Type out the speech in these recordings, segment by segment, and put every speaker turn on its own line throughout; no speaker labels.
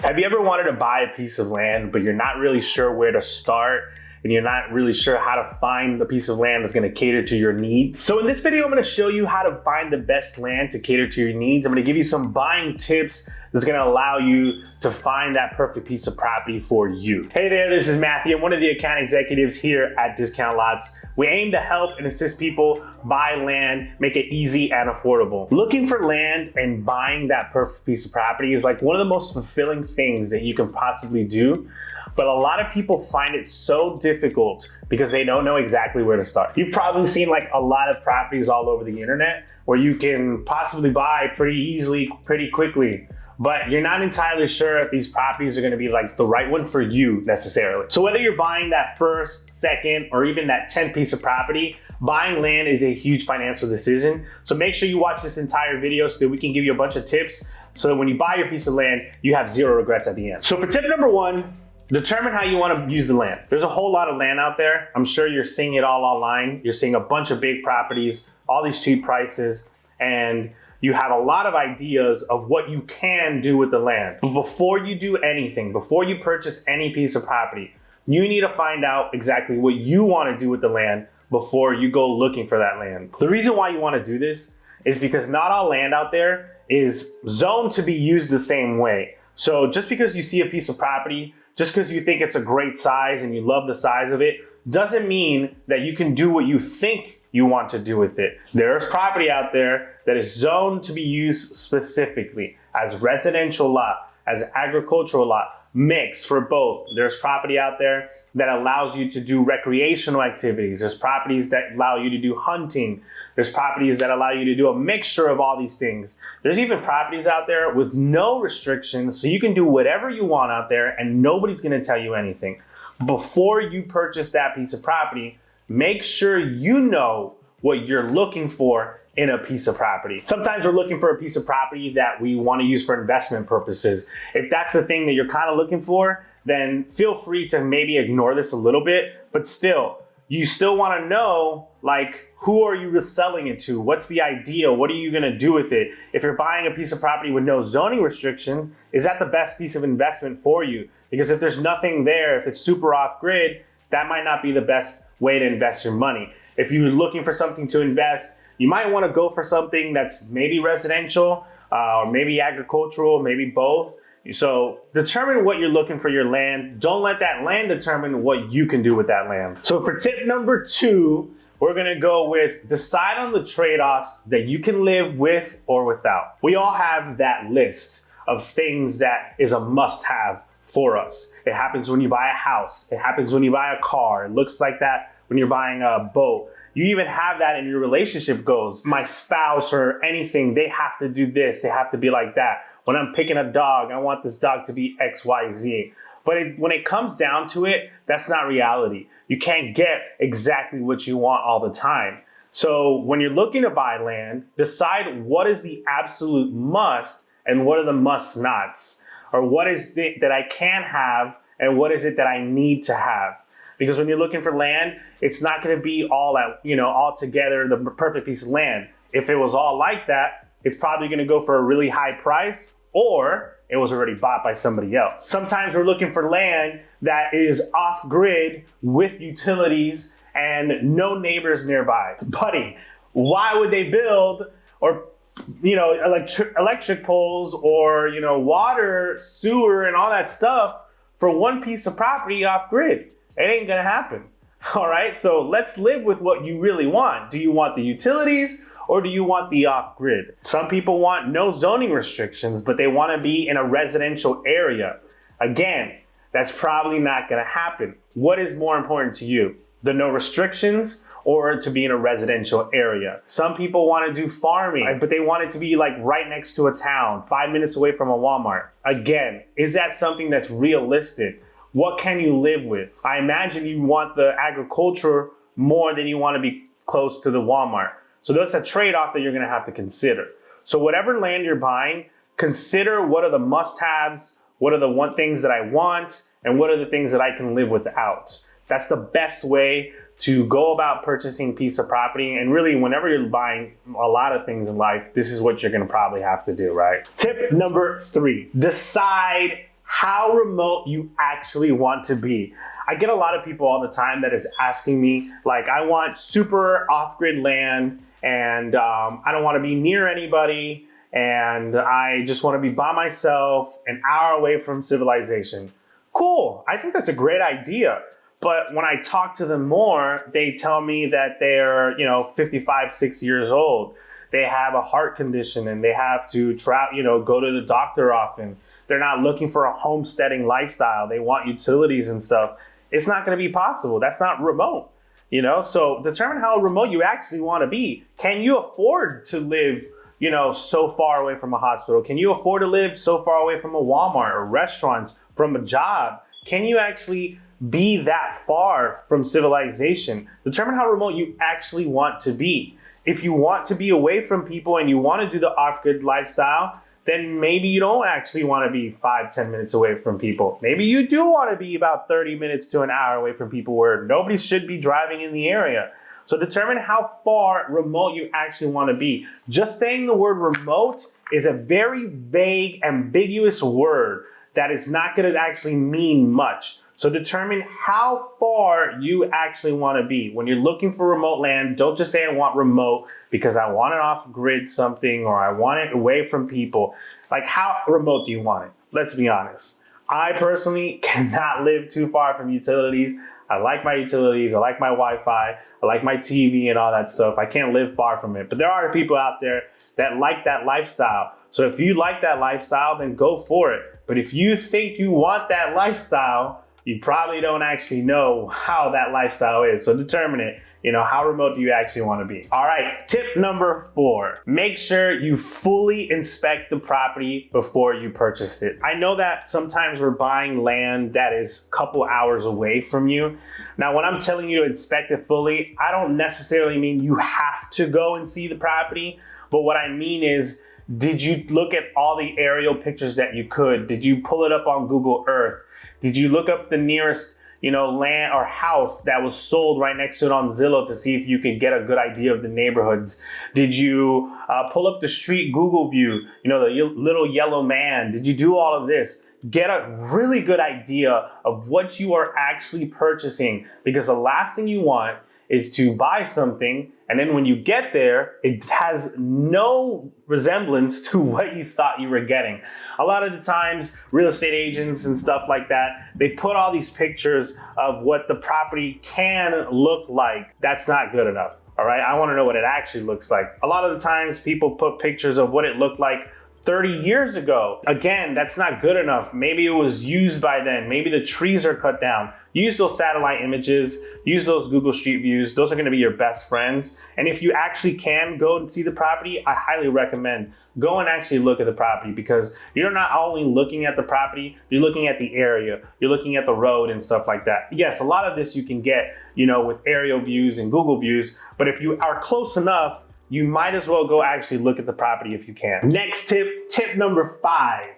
Have you ever wanted to buy a piece of land, but you're not really sure where to start, and you're not really sure how to find the piece of land that's gonna cater to your needs? So in this video, I'm gonna show you how to find the best land to cater to your needs. I'm gonna give you some buying tips that's gonna allow you to find that perfect piece of property for you. Hey there, this is Matthew. I'm one of the account executives here at Discount Lots. We aim to help and assist people buy land, make it easy and affordable. Looking for land and buying that perfect piece of property is like one of the most fulfilling things that you can possibly do. But a lot of people find it so difficult because they don't know exactly where to start. You've probably seen like a lot of properties all over the internet where you can possibly buy pretty easily, pretty quickly, but you're not entirely sure if these properties are gonna be like the right one for you necessarily. So whether you're buying that first, second, or even that 10th piece of property, buying land is a huge financial decision. So make sure you watch this entire video so that we can give you a bunch of tips so that when you buy your piece of land, you have zero regrets at the end. So for tip number one, determine how you want to use the land. There's a whole lot of land out there. I'm sure you're seeing it all online. You're seeing a bunch of big properties, all these cheap prices, and you have a lot of ideas of what you can do with the land. But before you do anything, before you purchase any piece of property, you need to find out exactly what you want to do with the land before you go looking for that land. The reason why you want to do this is because not all land out there is zoned to be used the same way. So just because you see a piece of property, just because you think it's a great size and you love the size of it, doesn't mean that you can do what you think you want to do with it. There's property out there that is zoned to be used specifically as residential lot, as agricultural lot, mix for both. There's property out there that allows you to do recreational activities. There's properties that allow you to do hunting. There's properties that allow you to do a mixture of all these things. There's even properties out there with no restrictions, so you can do whatever you want out there and nobody's gonna tell you anything. Before you purchase that piece of property, make sure you know what you're looking for in a piece of property. Sometimes we're looking for a piece of property that we want to use for investment purposes. If that's the thing that you're kind of looking for, then feel free to maybe ignore this a little bit, but still, you still want to know, like, who are you selling it to? What's the idea? What are you going to do with it? If you're buying a piece of property with no zoning restrictions, is that the best piece of investment for you? Because if there's nothing there, if it's super off grid, that might not be the best way to invest your money. If you're looking for something to invest, you might want to go for something that's maybe residential, or maybe agricultural, maybe both. So determine what you're looking for your land. Don't let that land determine what you can do with that land. So for tip number two, we're gonna go with decide on the trade-offs that you can live with or without. We all have that list of things that is a must-have for us. It happens when you buy a house. It happens when you buy a car. It looks like that when you're buying a boat. You even have that in your relationship goals. My spouse or anything, they have to do this. They have to be like that. When I'm picking a dog, I want this dog to be X, Y, Z. But when it comes down to it, that's not reality. You can't get exactly what you want all the time. So when you're looking to buy land, decide what is the absolute must and what are the must nots. Or what is it that I can have and what is it that I need to have. Because when you're looking for land, it's not gonna be all together the perfect piece of land. If it was all like that, it's probably gonna go for a really high price or it was already bought by somebody else. Sometimes we're looking for land that is off grid with utilities and no neighbors nearby. Buddy, why would they build or electric poles or water, sewer and all that stuff for one piece of property off grid? It ain't gonna happen. All right, so let's live with what you really want. Do you want the utilities or do you want the off-grid? Some people want no zoning restrictions, but they want to be in a residential area. Again, that's probably not gonna happen. What is more important to you? The no restrictions or to be in a residential area? Some people want to do farming, but they want it to be like right next to a town, 5 minutes away from a Walmart. Again, is that something that's realistic? What can you live with? I imagine you want the agriculture more than you want to be close to the Walmart. So that's a trade-off that you're going to have to consider. So whatever land you're buying, consider what are the must-haves, what are the things that I want, and what are the things that I can live without. That's the best way to go about purchasing a piece of property. And really, whenever you're buying a lot of things in life, this is what you're going to probably have to do, right? Tip number 3, decide how remote you actually want to be. I get a lot of people all the time that is asking me, like, I want super off-grid land, and I don't want to be near anybody, and I just want to be by myself, an hour away from civilization. Cool, I think that's a great idea. But when I talk to them more, they tell me that they're, 55, 60 years old. They have a heart condition and they have to go to the doctor often. They're not looking for a homesteading lifestyle. They want utilities and stuff. It's not going to be possible. That's not remote, So determine how remote you actually want to be. Can you afford to live, so far away from a hospital? Can you afford to live so far away from a Walmart or restaurants, from a job? Can you actually be that far from civilization? Determine how remote you actually want to be. If you want to be away from people and you want to do the off-grid lifestyle, then maybe you don't actually want to be 5-10 minutes away from people. Maybe you do want to be about 30 minutes to an hour away from people where nobody should be driving in the area. So determine how far remote you actually want to be. Just saying the word remote is a very vague, ambiguous word that is not going to actually mean much. So determine how far you actually want to be. When you're looking for remote land, don't just say I want remote because I want it off-grid something or I want it away from people. Like, how remote do you want it? Let's be honest. I personally cannot live too far from utilities. I like my utilities, I like my Wi-Fi, I like my TV and all that stuff. I can't live far from it. But there are people out there that like that lifestyle. So if you like that lifestyle, then go for it. But if you think you want that lifestyle, you probably don't actually know how that lifestyle is. So determine it. How remote do you actually want to be? All right, tip number 4, make sure you fully inspect the property before you purchase it. I know that sometimes we're buying land that is a couple hours away from you. Now, when I'm telling you to inspect it fully, I don't necessarily mean you have to go and see the property, but what I mean is, did you look at all the aerial pictures that you could? Did you pull it up on Google Earth? Did you look up the nearest, land or house that was sold right next to it on Zillow to see if you could get a good idea of the neighborhoods? Did you pull up the street Google view, the little yellow man? Did you do all of this? Get a really good idea of what you are actually purchasing, because the last thing you want is to buy something and then when you get there, it has no resemblance to what you thought you were getting. A lot of the times, real estate agents and stuff like that, they put all these pictures of what the property can look like. That's not good enough, all right? I wanna know what it actually looks like. A lot of the times, people put pictures of what it looked like 30 years ago. Again, that's not good enough. Maybe it was used by then. Maybe the trees are cut down. Use those satellite images, use those Google Street Views. Those are gonna be your best friends. And if you actually can go and see the property, I highly recommend go and actually look at the property, because you're not only looking at the property, you're looking at the area, you're looking at the road and stuff like that. Yes, a lot of this you can get, with aerial views and Google views, but if you are close enough, you might as well go actually look at the property if you can. Next tip number 5.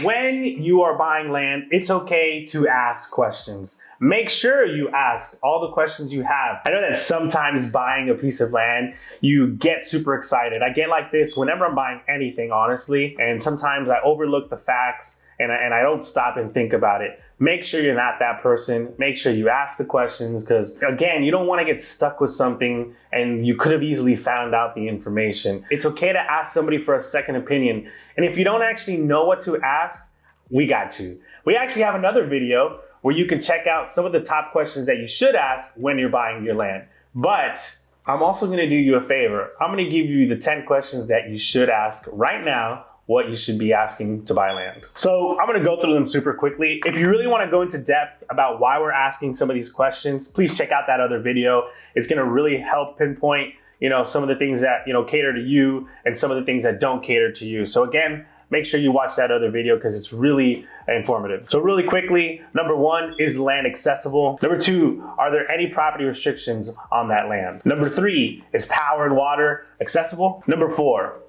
When you are buying land, it's okay to ask questions. Make sure you ask all the questions you have. I know that sometimes buying a piece of land, you get super excited. I get like this whenever I'm buying anything, honestly, and sometimes I overlook the facts and I don't stop and think about it. Make sure you're not that person. Make sure you ask the questions, because again, you don't want to get stuck with something and you could have easily found out the information. It's okay to ask somebody for a second opinion. And if you don't actually know what to ask, we got you. We actually have another video where you can check out some of the top questions that you should ask when you're buying your land. But I'm also going to do you a favor. I'm going to give you the 10 questions that you should ask right now, what you should be asking to buy land. So I'm gonna go through them super quickly. If you really wanna go into depth about why we're asking some of these questions, please check out that other video. It's gonna really help pinpoint, some of the things that, cater to you and some of the things that don't cater to you. So again, make sure you watch that other video because it's really informative. So really quickly, number 1, is land accessible? Number 2, are there any property restrictions on that land? Number 3, is power and water accessible? Number 4,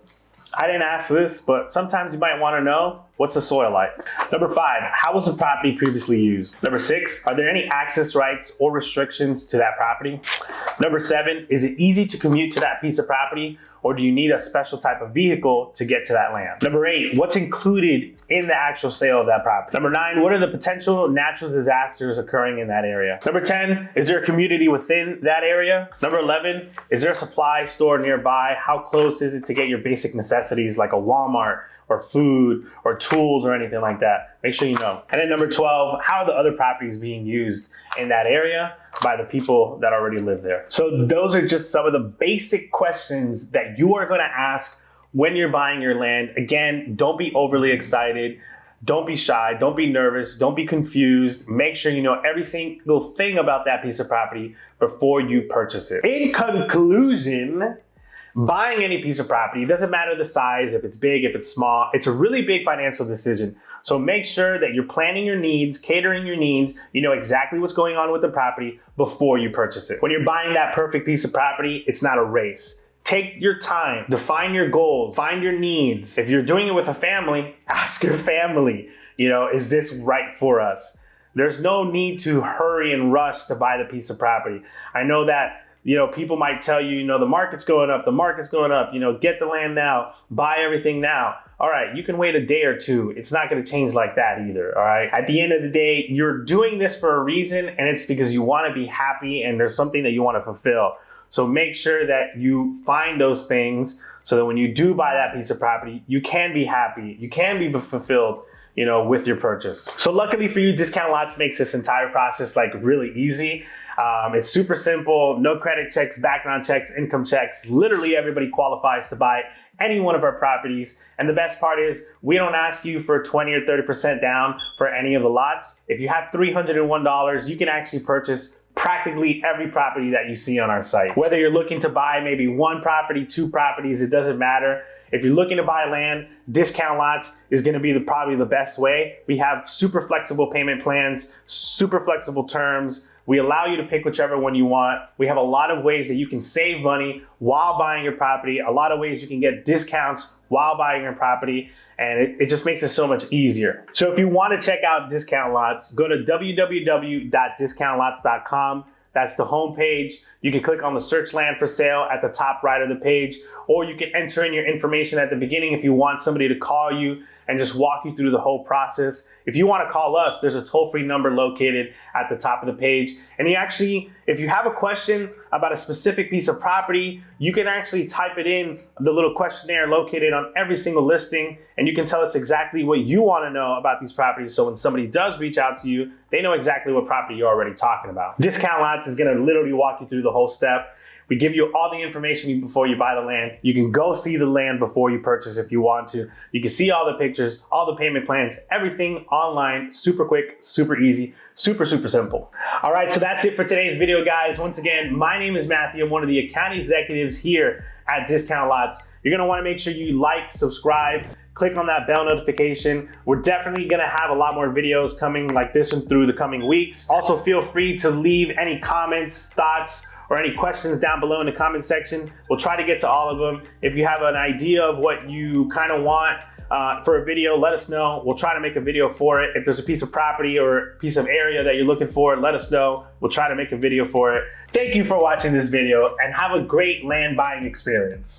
I didn't ask this, but sometimes you might want to know, what's the soil like? Number 5, how was the property previously used? Number 6, are there any access rights or restrictions to that property? Number 7, is it easy to commute to that piece of property? or do you need a special type of vehicle to get to that land? Number 8, what's included in the actual sale of that property? Number 9, what are the potential natural disasters occurring in that area? Number 10, is there a community within that area? Number 11, is there a supply store nearby? How close is it to get your basic necessities like a Walmart or food or tools or anything like that? Make sure you know. And then number 12, how are the other properties being used in that area by the people that already live there? So those are just some of the basic questions that you are going to ask when you're buying your land. Again, don't be overly excited. Don't be shy. Don't be nervous. Don't be confused. Make sure you know every single thing about that piece of property before you purchase it. In conclusion, buying any piece of property, doesn't matter the size, if it's big, if it's small, it's a really big financial decision. So make sure that you're planning your needs, catering your needs, you know exactly what's going on with the property before you purchase it. When you're buying that perfect piece of property, it's not a race. Take your time, define your goals, find your needs. If you're doing it with a family, ask your family, you know, is this right for us? There's no need to hurry and rush to buy the piece of property. I know that, you know, people might tell you, you know, the market's going up, you know, get the land now, buy everything now. All right, you can wait a day or two. It's not going to change like that either, all right? At the end of the day, you're doing this for a reason, and it's because you want to be happy and there's something that you want to fulfill. So make sure that you find those things so that when you do buy that piece of property, you can be happy, you can be fulfilled, you know, with your purchase. So luckily for you, Discount Lots makes this entire process like really easy. It's super simple, no credit checks, background checks, income checks. Literally everybody qualifies to buy any one of our properties. And the best part is we don't ask you for 20 or 30% down for any of the lots. If you have $301, you can actually purchase practically every property that you see on our site. Whether you're looking to buy maybe one property, two properties, it doesn't matter. If you're looking to buy land, Discount Lots is going to be probably the best way. We have super flexible payment plans, super flexible terms. We allow you to pick whichever one you want. We have a lot of ways that you can save money while buying your property, a lot of ways you can get discounts while buying your property, and it just makes it so much easier. So if you want to check out Discount Lots, go to www.discountlots.com. That's the home page. You can click on the search land for sale at the top right of the page, or you can enter in your information at the beginning if you want somebody to call you and just walk you through the whole process. If you want to call us, there's a toll-free number located at the top of the page. And you actually, if you have a question about a specific piece of property, you can actually type it in the little questionnaire located on every single listing, and you can tell us exactly what you want to know about these properties. So when somebody does reach out to you, they know exactly what property you're already talking about. Discount Lots is going to literally walk you through the whole step. We give you all the information before you buy the land. You can go see the land before you purchase if you want to. You can see all the pictures, all the payment plans, everything online, super quick, super easy, super simple. All right, so that's it for today's video, guys. Once again, my name is Matthew. I'm one of the account executives here at Discount Lots. You're gonna wanna make sure you like, subscribe, click on that bell notification. We're definitely gonna have a lot more videos coming like this one through the coming weeks. Also, feel free to leave any comments, thoughts, or any questions down below in the comment section. We'll try to get to all of them. If you have an idea of what you kind of want for a video, let us know. We'll try to make a video for it. If there's a piece of property or a piece of area that you're looking for, let us know. We'll try to make a video for it. Thank you for watching this video and have a great land buying experience.